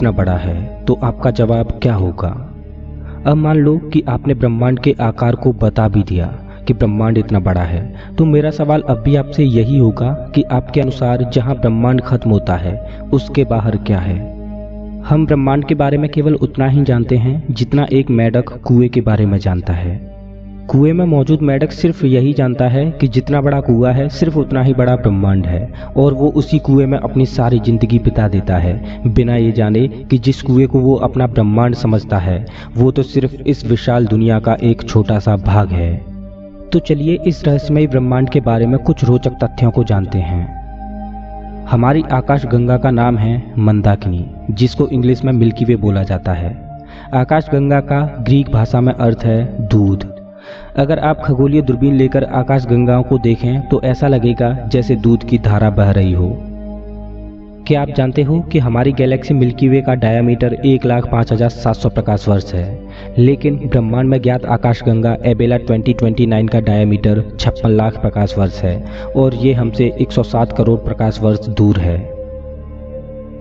इतना बड़ा है तो आपका जवाब क्या होगा। अब मान लो कि आपने ब्रह्मांड के आकार को बता भी दिया कि ब्रह्मांड इतना बड़ा है, तो मेरा सवाल अब भी आपसे यही होगा कि आपके अनुसार जहां ब्रह्मांड खत्म होता है उसके बाहर क्या है। हम ब्रह्मांड के बारे में केवल उतना ही जानते हैं जितना एक मेढक कुएं के बारे में जानता है। कुएं में मौजूद मेढक सिर्फ यही जानता है कि जितना बड़ा कुआं है सिर्फ उतना ही बड़ा ब्रह्मांड है, और वो उसी कुएं में अपनी सारी जिंदगी बिता देता है बिना ये जाने कि जिस कुएं को वो अपना ब्रह्मांड समझता है वो तो सिर्फ इस विशाल दुनिया का एक छोटा सा भाग है। तो चलिए इस रहस्यमय ब्रह्मांड के बारे में कुछ रोचक तथ्यों को जानते हैं। हमारी आकाशगंगा का नाम है मंदाकिनी, जिसको इंग्लिश में मिल्की वे बोला जाता है। आकाशगंगा का ग्रीक भाषा में अर्थ है दूध। अगर आप खगोलीय दूरबीन लेकर आकाशगंगाओं को देखें तो ऐसा लगेगा जैसे दूध की धारा बह रही हो। क्या आप जानते हो कि हमारी गैलेक्सी मिल्की वे का डायामीटर 1,05,700 प्रकाश वर्ष है, लेकिन ब्रह्मांड में ज्ञात आकाशगंगा एबेला 2029 का डायामीटर 56 लाख प्रकाश वर्ष है, और ये हमसे 107 करोड़ प्रकाश वर्ष दूर है।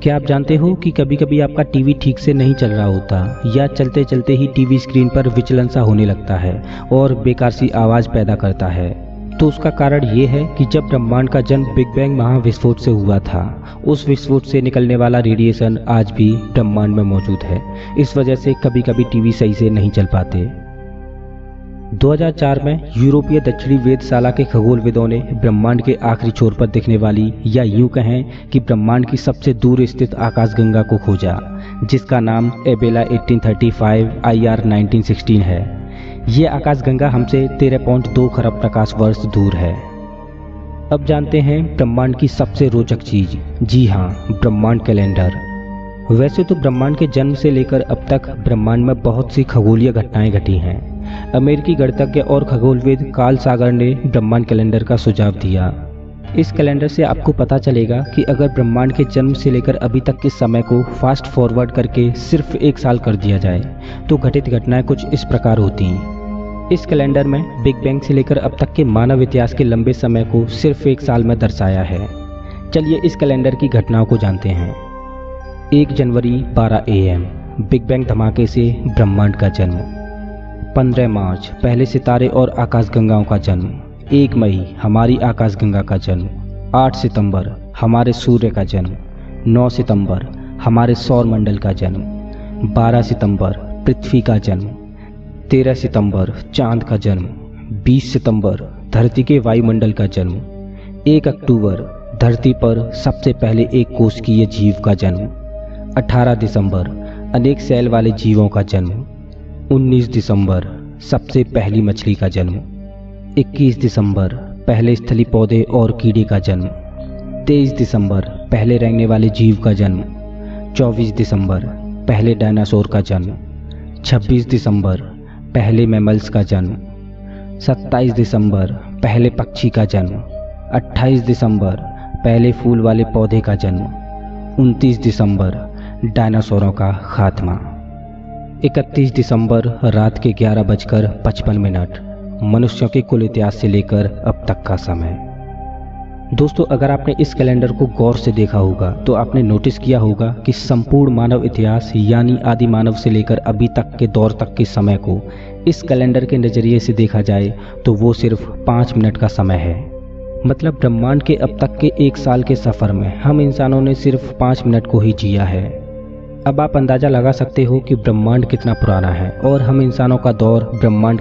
क्या आप जानते हो कि कभी कभी आपका टीवी ठीक से नहीं चल रहा होता, या चलते चलते ही टीवी स्क्रीन पर विचलन सा होने लगता है और बेकार सी आवाज़ पैदा करता है। तो उसका कारण ये है कि जब ब्रह्मांड का जन्म बिग बैंग महाविस्फोट से हुआ था, उस विस्फोट से निकलने वाला रेडिएशन आज भी ब्रह्मांड में मौजूद है। इस वजह से कभी कभी टीवी सही से नहीं चल पाते। 2004 में यूरोपीय दक्षिणी वेधशाला के खगोलविदों ने ब्रह्मांड के आखिरी छोर पर दिखने वाली, या यूं कहें कि ब्रह्मांड की सबसे दूर स्थित आकाशगंगा को खोजा, जिसका नाम एबेला 1835 IR 1916 है। ये आकाशगंगा हमसे 13.2 खरब प्रकाश वर्ष दूर है। अब जानते हैं ब्रह्मांड की सबसे रोचक चीज। जी हाँ, ब्रह्मांड कैलेंडर। वैसे तो ब्रह्मांड के जन्म से लेकर अब तक ब्रह्मांड में बहुत सी खगोलीय घटनाएं घटी हैं। अमेरिकी गणितज्ञ और खगोलविद कार्ल सागर ने ब्रह्मांड कैलेंडर का सुझाव दिया। इस कैलेंडर से आपको पता चलेगा कि अगर ब्रह्मांड के जन्म से लेकर अभी तक के समय को फास्ट फॉरवर्ड करके सिर्फ 1 साल कर दिया जाए तो घटित घटनाएं कुछ इस प्रकार होती हैं। इस कैलेंडर में बिग बैंग से लेकर अब तक के मानव इतिहास के लंबे समय को सिर्फ 1 साल में दर्शाया है। चलिए इस कैलेंडर की घटनाओं को जानते हैं। 1 जनवरी 12 AM बिग बैंग धमाके से ब्रह्मांड का जन्म। 15 मार्च पहले सितारे और आकाशगंगाओं का जन्म। 1 मई हमारी आकाशगंगा का जन्म। 8 सितंबर हमारे सूर्य का जन्म। 9 सितंबर हमारे सौर मंडल का जन्म। 12 सितंबर पृथ्वी का जन्म। 13 सितंबर चांद का जन्म। 20 सितंबर धरती के वायुमंडल का जन्म। 1 अक्टूबर धरती पर सबसे पहले एक कोशिकीय जीव का जन्म। 18 दिसंबर अनेक सेल वाले जीवों का जन्म। 19 दिसंबर सबसे पहली मछली का जन्म। 21 दिसंबर पहले स्थलीय पौधे और कीड़े का जन्म। 23 दिसंबर पहले रेंगने वाले जीव का जन्म। 24 दिसंबर पहले डायनासोर का जन्म। 26 दिसंबर पहले मैमल्स का जन्म। 27 दिसंबर पहले पक्षी का जन्म। 28 दिसंबर पहले फूल वाले पौधे का जन्म। 29 दिसंबर डायनासोरों का खात्मा। 31 दिसंबर रात के 11:55 मनुष्यों के कुल इतिहास से लेकर अब तक का समय। दोस्तों, अगर आपने इस कैलेंडर को गौर से देखा होगा तो आपने नोटिस किया होगा कि संपूर्ण मानव इतिहास यानी आदि मानव से लेकर अभी तक के दौर तक के समय को इस कैलेंडर के नज़रिए से देखा जाए तो वो सिर्फ 5 मिनट का समय है। मतलब ब्रह्मांड के अब तक के 1 साल के सफ़र में हम इंसानों ने सिर्फ 5 मिनट को ही जिया है। अब आप अंदाज़ा लगा सकते हो कि ब्रह्मांड कितना पुराना है और हम इंसानों का दौर ब्रह्मांड